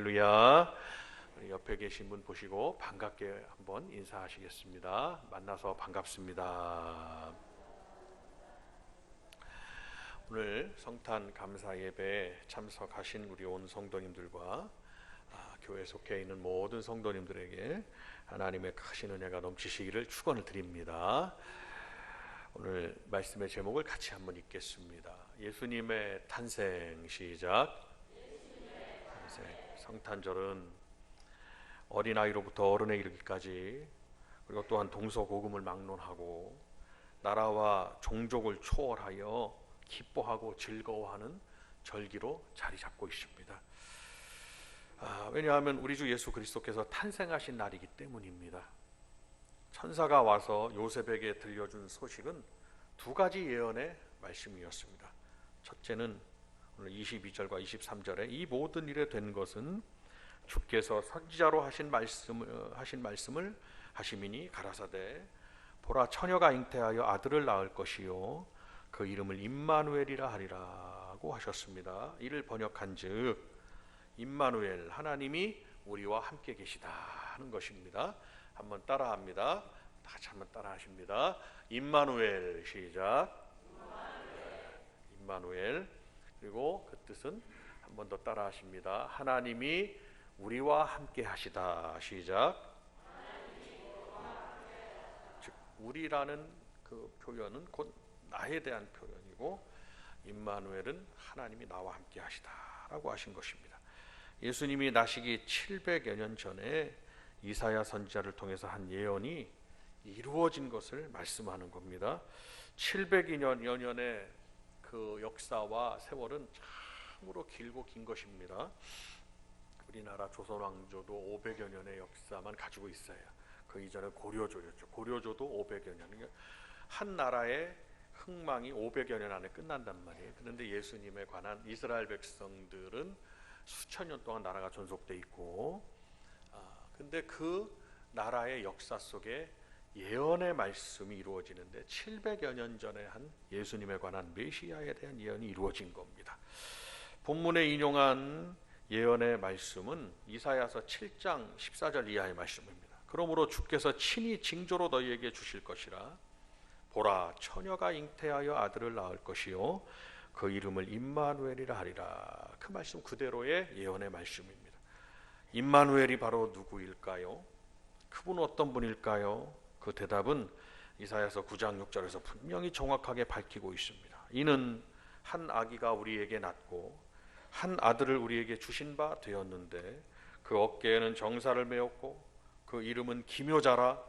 할렐루야. 우리 옆에 계신 분 보시고 반갑게 한번 인사하시겠습니다. 만나서 반갑습니다. 오늘 성탄 감사 예배에 참석하신 우리 온 성도님들과 교회 속해 있는 모든 성도님들에게 하나님의 크신 은혜가 넘치시기를 축원을 드립니다. 오늘 말씀의 제목을 같이 한번 읽겠습니다. 예수님의 탄생. 시작. 성탄절은 어린아이로부터 어른에 이르기까지, 그리고 또한 동서고금을 막론하고 나라와 종족을 초월하여 기뻐하고 즐거워하는 절기로 자리 잡고 있습니다. 왜냐하면 우리 주 예수 그리스도께서 탄생하신 날이기 때문입니다. 천사가 와서 요셉에게 들려준 소식은 두 가지 예언의 말씀이었습니다. 첫째는 오늘 22절과 23절에 이 모든 일에 된 것은 주께서 선지자로 하신 말씀을 하시미니 가라사대 보라 처녀가 잉태하여 아들을 낳을 것이요 그 이름을 임마누엘이라 하리라고 하셨습니다. 이를 번역한즉 임마누엘, 하나님이 우리와 함께 계시다 하는 것입니다. 한번 따라합니다. 다 같이 한번 따라하십니다. 임마누엘. 시작. 임마누엘. 그리고 그 뜻은 한 번 더 따라하십니다. 하나님이 우리와 함께 하시다. 시작. 즉 우리라는 그 표현은 곧 나에 대한 표현이고, 임마누엘은 하나님이 나와 함께 하시다라고 하신 것입니다. 예수님이 나시기 700여 년 전에 이사야 선지자를 통해서 한 예언이 이루어진 것을 말씀하는 겁니다. 700여 년의 그 역사와 세월은 참으로 길고 긴 것입니다. 우리나라 조선 왕조도 500여 년의 역사만 가지고 있어요. 그 이전에 고려조였죠. 고려조도 500여 년. 한 나라의 흥망이 500여 년 안에 끝난단 말이에요. 그런데 예수님에 관한 이스라엘 백성들은 수천 년 동안 나라가 존속돼 있고, 근데 그 나라의 역사 속에 예언의 말씀이 이루어지는데 700여 년 전에 한 예수님에 관한 메시아에 대한 예언이 이루어진 겁니다. 본문에 인용한 예언의 말씀은 이사야서 7장 14절 이하의 말씀입니다. 그러므로 주께서 친히 징조로 너희에게 주실 것이라. 보라 처녀가 잉태하여 아들을 낳을 것이요 그 이름을 임마누엘이라 하리라. 그 말씀 그대로의 예언의 말씀입니다. 임마누엘이 바로 누구일까요? 그분은 어떤 분일까요? 그 대답은 이사야서 9장 6절에서 분명히 정확하게 밝히고 있습니다. 이는 한 아기가 우리에게 낳고 한 아들을 우리에게 주신 바 되었는데 그 어깨에는 정사를 메었고 그 이름은 기묘자라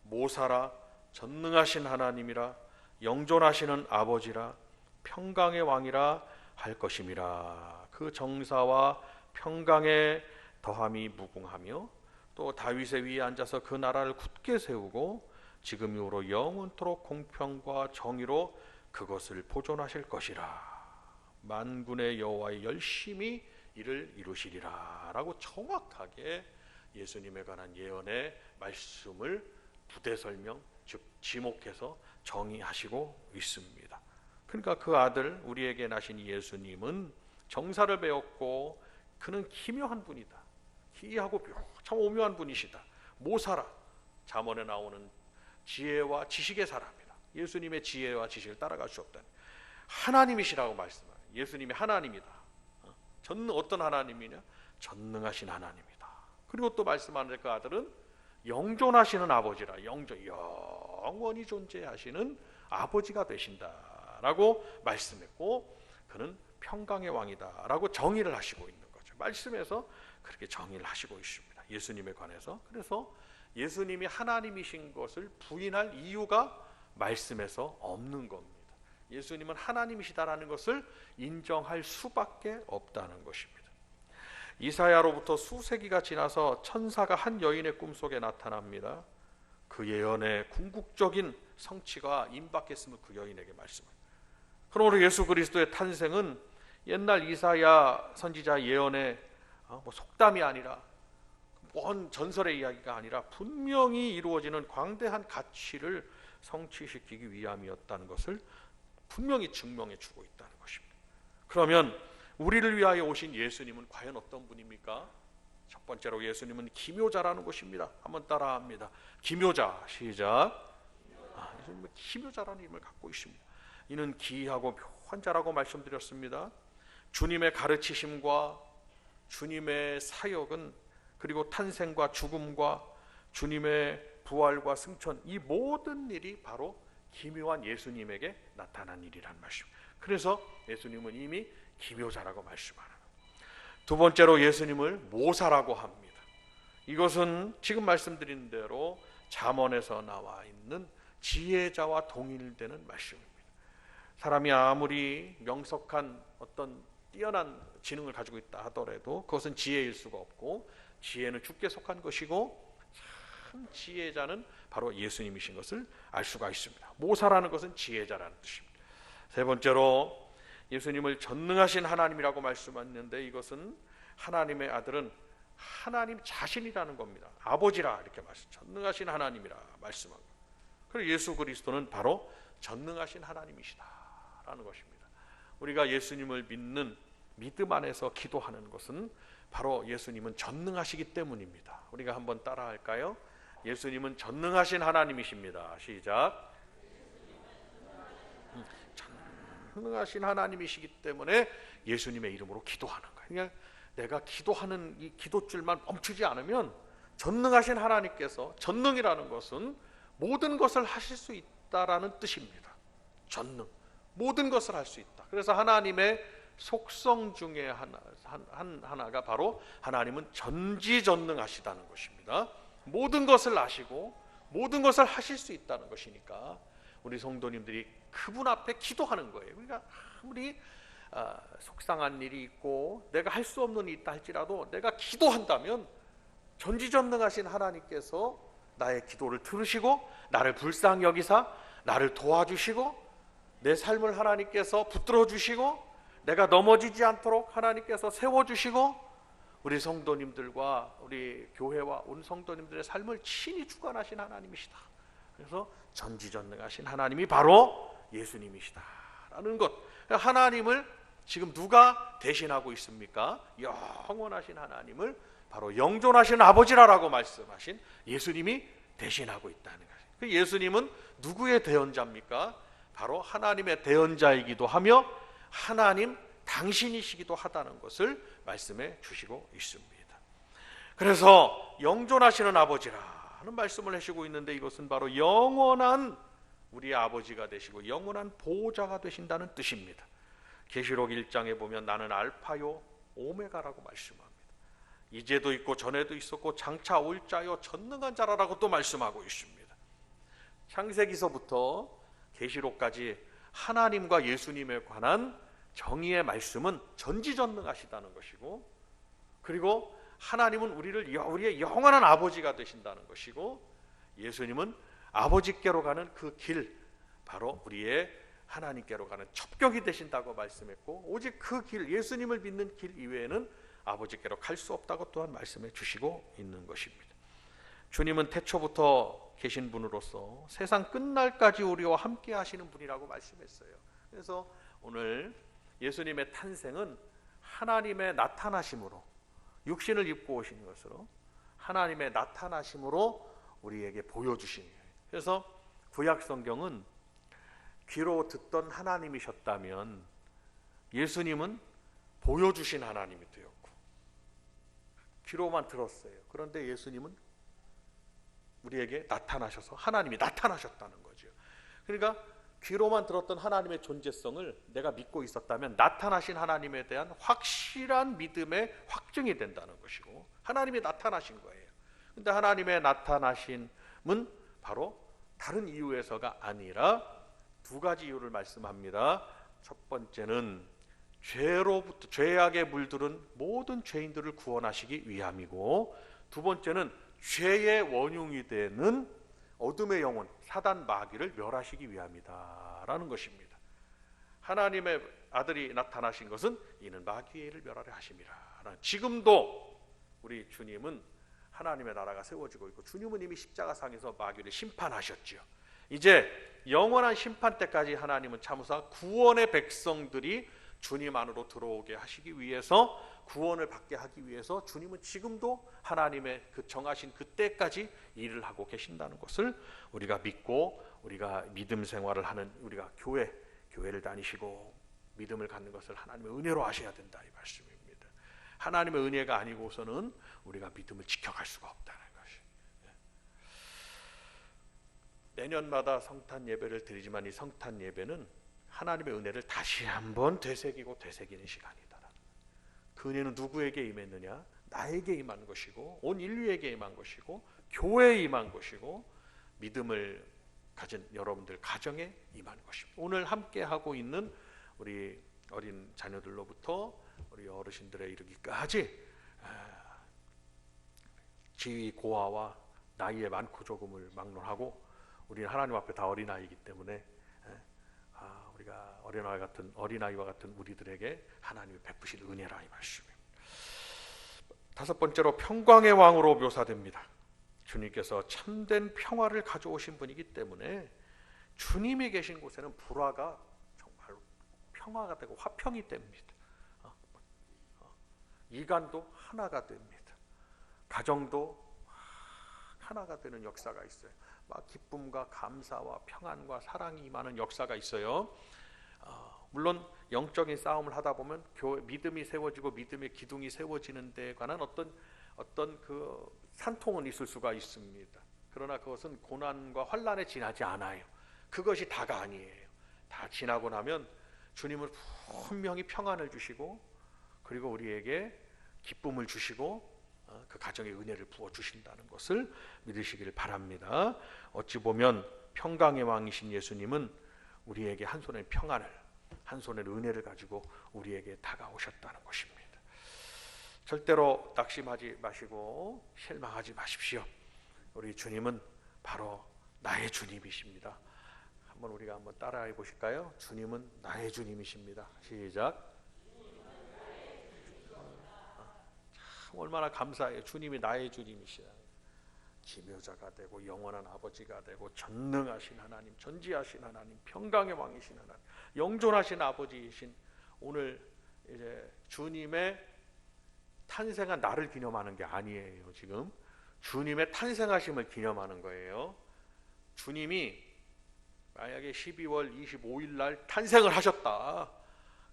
모사라 전능하신 하나님이라 영존하시는 아버지라 평강의 왕이라 할 것임이라. 그 정사와 평강의 더함이 무궁하며 또 다윗의 위에 앉아서 그 나라를 굳게 세우고 지금 이후로 영원토록 공평과 정의로 그것을 보존하실 것이라. 만군의 여호와의 열심히 이를 이루시리라 라고 정확하게 예수님에 관한 예언의 말씀을 부대 설명, 즉 지목해서 정의하시고 있습니다. 그러니까 그 아들 우리에게 나신 예수님은 정사를 배웠고 그는 기묘한 분이다. 희하고 참 오묘한 분이시다. 모사라, 잠언에 나오는 지혜와 지식의 사람이다. 예수님의 지혜와 지식을 따라갈 수 없다는 하나님이시라고 말씀합니다. 예수님이 하나님이다. 어떤 하나님이냐? 전능하신 하나님이다. 그리고 또 말씀하는데 그 아들은 영존하시는 아버지라. 영원히 존재하시는 아버지가 되신다라고 말씀했고, 그는 평강의 왕이다 라고 정의를 하시고 있는 거죠. 말씀에서 그렇게 정의를 하시고 있습니다. 예수님에 관해서. 그래서 예수님이 하나님이신 것을 부인할 이유가 말씀에서 없는 겁니다. 예수님은 하나님이시다라는 것을 인정할 수밖에 없다는 것입니다. 이사야로부터 수세기가 지나서 천사가 한 여인의 꿈속에 나타납니다. 그 예언의 궁극적인 성취가 임박했음을 그 여인에게 말씀합니다. 그러므로 예수 그리스도의 탄생은 옛날 이사야 선지자 예언의 속담이 아니라 먼 전설의 이야기가 아니라 분명히 이루어지는 광대한 가치를 성취시키기 위함이었다는 것을 분명히 증명해 주고 있다는 것입니다. 그러면 우리를 위하여 오신 예수님은 과연 어떤 분입니까? 첫 번째로 예수님은 기묘자라는 것입니다. 한번 따라합니다. 기묘자. 시작. 예수님은 기묘자라는 이름을 갖고 있습니다. 이는 기이하고 묘한 자라고 말씀드렸습니다. 주님의 가르치심과 주님의 사역은, 그리고 탄생과 죽음과 주님의 부활과 승천, 이 모든 일이 바로 기묘한 예수님에게 나타난 일이란 말씀. 그래서 예수님은 이미 기묘자라고 말씀하는. 두 번째로 예수님을 모사라고 합니다. 이것은 지금 말씀드린 대로 잠언에서 나와 있는 지혜자와 동일되는 말씀입니다. 사람이 아무리 명석한 어떤 뛰어난 지능을 가지고 있다 하더라도 그것은 지혜일 수가 없고, 지혜는 주께 속한 것이고 참 지혜자는 바로 예수님이신 것을 알 수가 있습니다. 모사라는 것은 지혜자라는 뜻입니다. 세 번째로 예수님을 전능하신 하나님이라고 말씀하셨는데, 이것은 하나님의 아들은 하나님 자신이라는 겁니다. 아버지라 이렇게 말씀, 전능하신 하나님이라 말씀하고, 그리고 예수 그리스도는 바로 전능하신 하나님이시다라는 것입니다. 우리가 예수님을 믿는 믿음 안에서 기도하는 것은 바로 예수님은 전능하시기 때문입니다. 우리가 한번 따라할까요? 예수님은 전능하신 하나님이십니다. 시작. 전능하신 하나님이시기 때문에 예수님의 이름으로 기도하는 거예요. 그러니까 내가 기도하는 이 기도줄만 멈추지 않으면, 전능하신 하나님께서, 전능이라는 것은 모든 것을 하실 수 있다라는 뜻입니다. 전능, 모든 것을 할 수 있다. 그래서 하나님의 속성 중에 하나가 바로 하나님은 전지전능하시다는 것입니다. 모든 것을 아시고 모든 것을 하실 수 있다는 것이니까 우리 성도님들이 그분 앞에 기도하는 거예요. 그러니까 아무리 속상한 일이 있고 내가 할 수 없는 일이 있다 할지라도 내가 기도한다면 전지전능하신 하나님께서 나의 기도를 들으시고 나를 불쌍히 여기사 나를 도와주시고, 내 삶을 하나님께서 붙들어 주시고, 내가 넘어지지 않도록 하나님께서 세워주시고, 우리 성도님들과 우리 교회와 온 성도님들의 삶을 친히 주관하신 하나님이시다. 그래서 전지전능하신 하나님이 바로 예수님이시다라는 것. 하나님을 지금 누가 대신하고 있습니까? 영원하신 하나님을 바로 영존하신 아버지라고 말씀하신 예수님이 대신하고 있다는 거예요. 예수님은 누구의 대언자입니까? 바로 하나님의 대언자이기도 하며 하나님 당신이시기도 하다는 것을 말씀해 주시고 있습니다. 그래서 영존하시는 아버지라는 말씀을 하시고 있는데, 이것은 바로 영원한 우리 아버지가 되시고 영원한 보호자가 되신다는 뜻입니다. 계시록 1장에 보면 나는 알파요 오메가라고 말씀합니다. 이제도 있고 전에도 있었고 장차 올 자요 전능한 자라라고 또 말씀하고 있습니다. 창세기서부터 계시록까지 하나님과 예수님에 관한 정의의 말씀은 전지전능하시다는 것이고, 그리고 하나님은 우리의 영원한 아버지가 되신다는 것이고, 예수님은 아버지께로 가는 그 길, 바로 우리의 하나님께로 가는 첩경이 되신다고 말씀했고, 오직 그 길, 예수님을 믿는 길 이외에는 아버지께로 갈 수 없다고 또한 말씀해 주시고 있는 것입니다. 주님은 태초부터 계신 분으로서 세상 끝날까지 우리와 함께 하시는 분이라고 말씀했어요. 그래서 오늘 예수님의 탄생은 하나님의 나타나심으로, 육신을 입고 오신 것으로 하나님의 나타나심으로 우리에게 보여주신 거예요. 그래서 구약 성경은 귀로 듣던 하나님이셨다면 예수님은 보여주신 하나님이 되었고, 귀로만 들었어요. 그런데 예수님은 우리에게 나타나셔서 하나님이 나타나셨다는 거죠. 그러니까 귀로만 들었던 하나님의 존재성을 내가 믿고 있었다면 나타나신 하나님에 대한 확실한 믿음의 확증이 된다는 것이고, 하나님이 나타나신 거예요. 그런데 하나님의 나타나심은 바로 다른 이유에서가 아니라 두 가지 이유를 말씀합니다. 첫 번째는 죄로부터, 죄악에 물들은 모든 죄인들을 구원하시기 위함이고, 두 번째는 죄의 원흉이 되는 어둠의 영혼 사단 마귀를 멸하시기 위함이다라는 것입니다. 하나님의 아들이 나타나신 것은 이는 마귀의 일을 멸하려 하심이라. 지금도 우리 주님은 하나님의 나라가 세워지고 있고, 주님은 이미 십자가상에서 마귀를 심판하셨지요. 이제 영원한 심판 때까지 하나님은 참으사 구원의 백성들이 주님 안으로 들어오게 하시기 위해서 구원을 받게 하기 위해서 주님은 지금도 하나님의 그 정하신 그때까지 일을 하고 계신다는 것을 우리가 믿고, 우리가 믿음 생활을 하는 우리가 교회를 다니시고 믿음을 갖는 것을 하나님의 은혜로 하셔야 된다, 이 말씀입니다. 하나님의 은혜가 아니고서는 우리가 믿음을 지켜갈 수가 없다는 것이. 내년마다 성탄 예배를 드리지만 이 성탄 예배는 하나님의 은혜를 다시 한번 되새기는 시간이다. 그 은혜는 누구에게 임했느냐? 나에게 임한 것이고, 온 인류에게 임한 것이고, 교회에 임한 것이고, 믿음을 가진 여러분들 가정에 임한 것입니다. 오늘 함께 하고 있는 우리 어린 자녀들로부터 우리 어르신들에 이르기까지 지위 고하와 나이에 많고 적음을 막론하고 우리는 하나님 앞에 다 어린아이이기 때문에 우리가 어린아이와 같은 우리들에게 하나님이 베푸실 은혜라, 이 말씀입니다. 다섯 번째로 평강의 왕으로 묘사됩니다. 주님께서 참된 평화를 가져오신 분이기 때문에 주님이 계신 곳에는 불화가 정말 평화가 되고 화평이 됩니다. 이간도 하나가 됩니다. 가정도 하나가 되는 역사가 있어요. 막 기쁨과 감사와 평안과 사랑이 임하는 역사가 있어요. 물론 영적인 싸움을 하다 보면 믿음이 세워지고 믿음의 기둥이 세워지는 데에 관한 어떤 그 산통은 있을 수가 있습니다. 그러나 그것은 고난과 환난에 지나지 않아요. 그것이 다가 아니에요. 다 지나고 나면 주님은 분명히 평안을 주시고, 그리고 우리에게 기쁨을 주시고 그 가정에 은혜를 부어주신다는 것을 믿으시기를 바랍니다. 어찌 보면 평강의 왕이신 예수님은 우리에게 한 손에 평안을, 한 손에 은혜를 가지고 우리에게 다가오셨다는 것입니다. 절대로 낙심하지 마시고 실망하지 마십시오. 우리 주님은 바로 나의 주님이십니다. 우리가 한번 따라해 보실까요? 주님은 나의 주님이십니다. 시작. 얼마나 감사해요. 주님이 나의 주님이시다. 기묘자가 되고 영원한 아버지가 되고 전능하신 하나님, 전지하신 하나님, 평강의 왕이신 하나님, 영존하신 아버지이신, 오늘 이제 주님의 탄생한 나를 기념하는 게 아니에요. 지금 주님의 탄생하심을 기념하는 거예요. 주님이 만약에 12월 25일 날 탄생을 하셨다,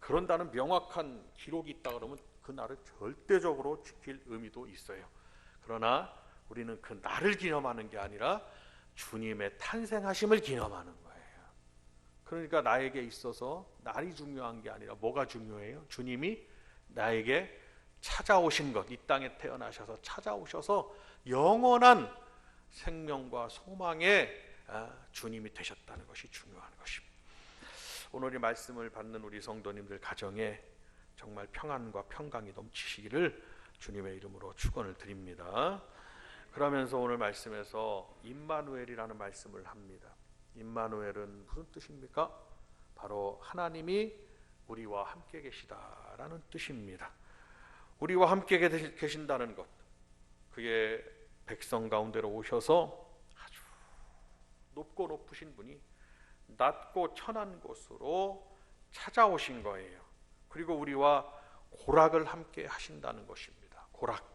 그런다는 명확한 기록이 있다 그러면 그 날을 절대적으로 지킬 의미도 있어요. 그러나 우리는 그 날을 기념하는 게 아니라 주님의 탄생하심을 기념하는 거예요. 그러니까 나에게 있어서 날이 중요한 게 아니라 뭐가 중요해요? 주님이 나에게 찾아오신 것, 이 땅에 태어나셔서 찾아오셔서 영원한 생명과 소망의 주님이 되셨다는 것이 중요한 것입니다. 오늘 이 말씀을 받는 우리 성도님들 가정에 정말 평안과 평강이 넘치시기를 주님의 이름으로 축원을 드립니다. 그러면서 오늘 말씀에서 임마누엘이라는 말씀을 합니다. 임마누엘은 무슨 뜻입니까? 바로 하나님이 우리와 함께 계시다라는 뜻입니다. 우리와 함께 계신다는 것, 그의 백성 가운데로 오셔서 아주 높고 높으신 분이 낮고 천한 곳으로 찾아오신 거예요. 그리고 우리와 고락을 함께 하신다는 것입니다. 고락,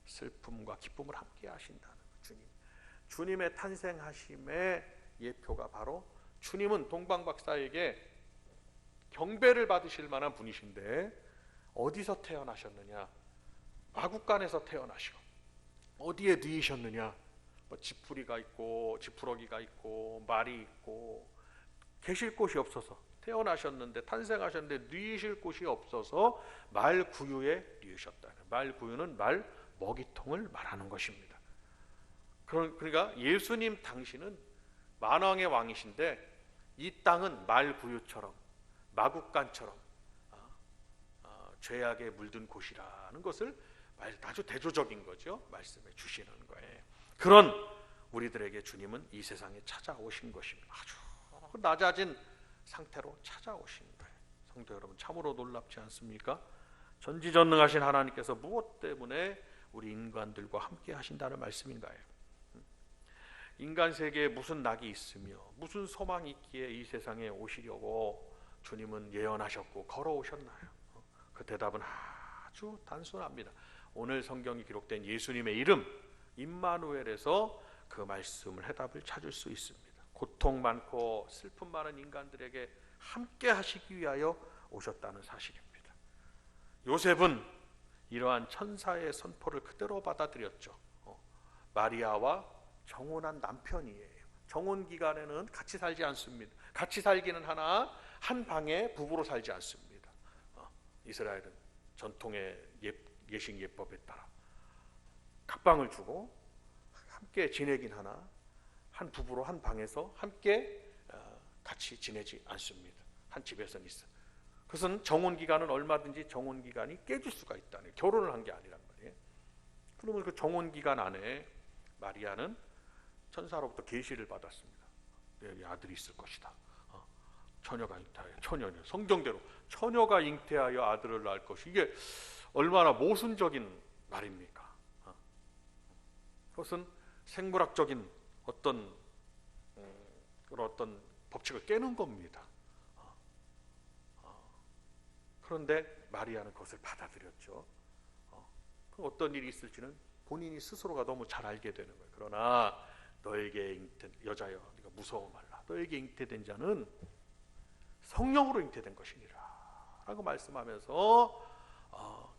슬픔과 기쁨을 함께 하신다는 것. 주님의 탄생하심의 예표가 바로, 주님은 동방박사에게 경배를 받으실 만한 분이신데 어디서 태어나셨느냐? 마국간에서 태어나시고, 어디에 누이셨느냐? 지푸리가 있고 지푸러기가 있고 말이 있고 계실 곳이 없어서 태어나셨는데, 탄생하셨는데 누이실 곳이 없어서 말구유에 누이셨다. 말구유는 말 먹이통을 말하는 것입니다. 그러니까 예수님 당신은 만왕의 왕이신데 이 땅은 말구유처럼, 마국간처럼 죄악에 물든 곳이라는 것을 아주 대조적인 거죠. 말씀해 주시는 거예요. 그런 우리들에게 주님은 이 세상에 찾아오신 것입니다. 아주 낮아진 상태로 찾아오신 거예요. 성도 여러분, 참으로 놀랍지 않습니까? 전지전능하신 하나님께서 무엇 때문에 우리 인간들과 함께 하신다는 말씀인가요? 인간 세계에 무슨 낙이 있으며 무슨 소망이 있기에 이 세상에 오시려고 주님은 예언하셨고 걸어오셨나요? 그 대답은 아주 단순합니다. 오늘 성경이 기록된 예수님의 이름 임마누엘에서 그 말씀을 해답을 찾을 수 있습니다. 고통 많고 슬픔 많은 인간들에게 함께 하시기 위하여 오셨다는 사실입니다. 요셉은 이러한 천사의 선포를 그대로 받아들였죠. 마리아와 정혼한 남편이에요. 정혼 기간에는 같이 살지 않습니다. 같이 살기는 하나 한 방에 부부로 살지 않습니다. 이스라엘은 전통의 예식 예법에 따라 각방을 주고 함께 지내긴 하나 한 부부로 한 방에서 함께 같이 지내지 않습니다. 한 집에서는 있어. 그것은 정혼 기간은 얼마든지 정혼 기간이 깨질 수가 있다는, 결혼을 한 게 아니란 말이에요. 그러면 그 정혼 기간 안에 마리아는 천사로부터 계시를 받았습니다. 내게 아들이 있을 것이다. 처녀가 잉태하여, 처녀는 성경대로 처녀가 잉태하여 아들을 낳을 것이, 이게 얼마나 모순적인 말입니까? 그것은 생물학적인 어떤 그런 어떤 법칙을 깨는 겁니다. 그런데 마리아는 그것을 받아들였죠. 어떤 일이 있을지는 본인이 스스로가 너무 잘 알게 되는 거예요. 그러나 너에게 잉태, 여자여 네가 무서워 말라. 너에게 잉태된 자는 성령으로 잉태된 것이니라 라고 말씀하면서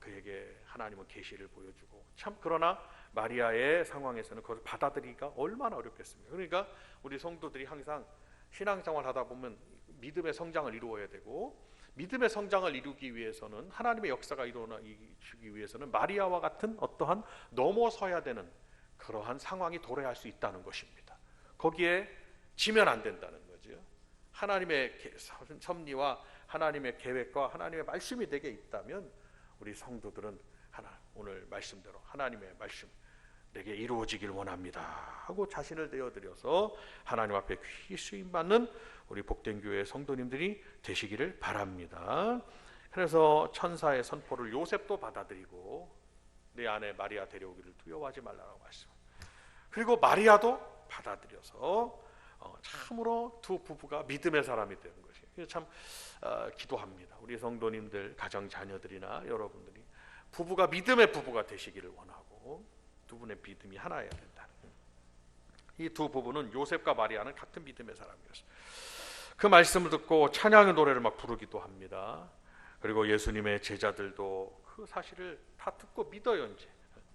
그에게 하나님은 계시를 보여주고, 참 그러나 마리아의 상황에서는 그것을 받아들이기가 얼마나 어렵겠습니까? 그러니까 우리 성도들이 항상 신앙생활 하다 보면 믿음의 성장을 이루어야 되고, 믿음의 성장을 이루기 위해서는, 하나님의 역사가 일어나기 위해서는 마리아와 같은 어떠한 넘어서야 되는 그러한 상황이 도래할 수 있다는 것입니다. 거기에 지면 안 된다는 거죠. 하나님의 섭리와 하나님의 계획과 하나님의 말씀이 내게 있다면 우리 성도들은 오늘 말씀대로 하나님의 말씀 내게 이루어지길 원합니다 하고 자신을 내어드려서 하나님 앞에 귀히 쓰임받는 우리 복된 교회 성도님들이 되시기를 바랍니다. 그래서 천사의 선포를 요셉도 받아들이고 내 아내 마리아 데려오기를 두려워하지 말라고 말씀. 그리고 마리아도 받아들여서 참으로 두 부부가 믿음의 사람이 되는 것이. 참 기도합니다. 우리 성도님들 가정 자녀들이나 여러분들이 부부가 믿음의 부부가 되시기를 원하고 두 분의 믿음이 하나여야 된다. 이 두 부부는 요셉과 마리아는 같은 믿음의 사람이었어요. 그 말씀을 듣고 찬양의 노래를 막 부르기도 합니다. 그리고 예수님의 제자들도 그 사실을 다 듣고 믿어요. 이제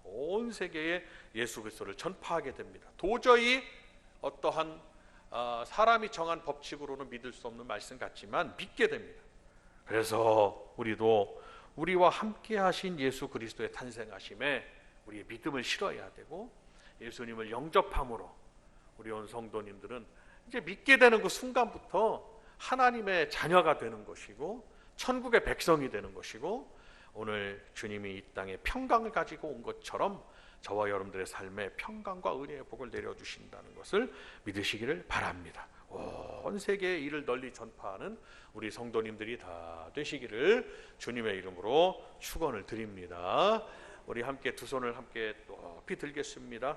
온 세계에 예수 그리스도를 전파하게 됩니다. 도저히 어떠한 사람이 정한 법칙으로는 믿을 수 없는 말씀 같지만 믿게 됩니다. 그래서 우리도 우리와 함께 하신 예수 그리스도의 탄생하심에 우리의 믿음을 실어야 되고, 예수님을 영접함으로 우리 온 성도님들은 이제 믿게 되는 그 순간부터 하나님의 자녀가 되는 것이고 천국의 백성이 되는 것이고, 오늘 주님이 이 땅에 평강을 가지고 온 것처럼 저와 여러분들의 삶에 평강과 은혜의 복을 내려주신다는 것을 믿으시기를 바랍니다. 온 세계에 이를 널리 전파하는 우리 성도님들이 다 되시기를 주님의 이름으로 축원을 드립니다. 우리 함께 두 손을 함께 높이 들겠습니다.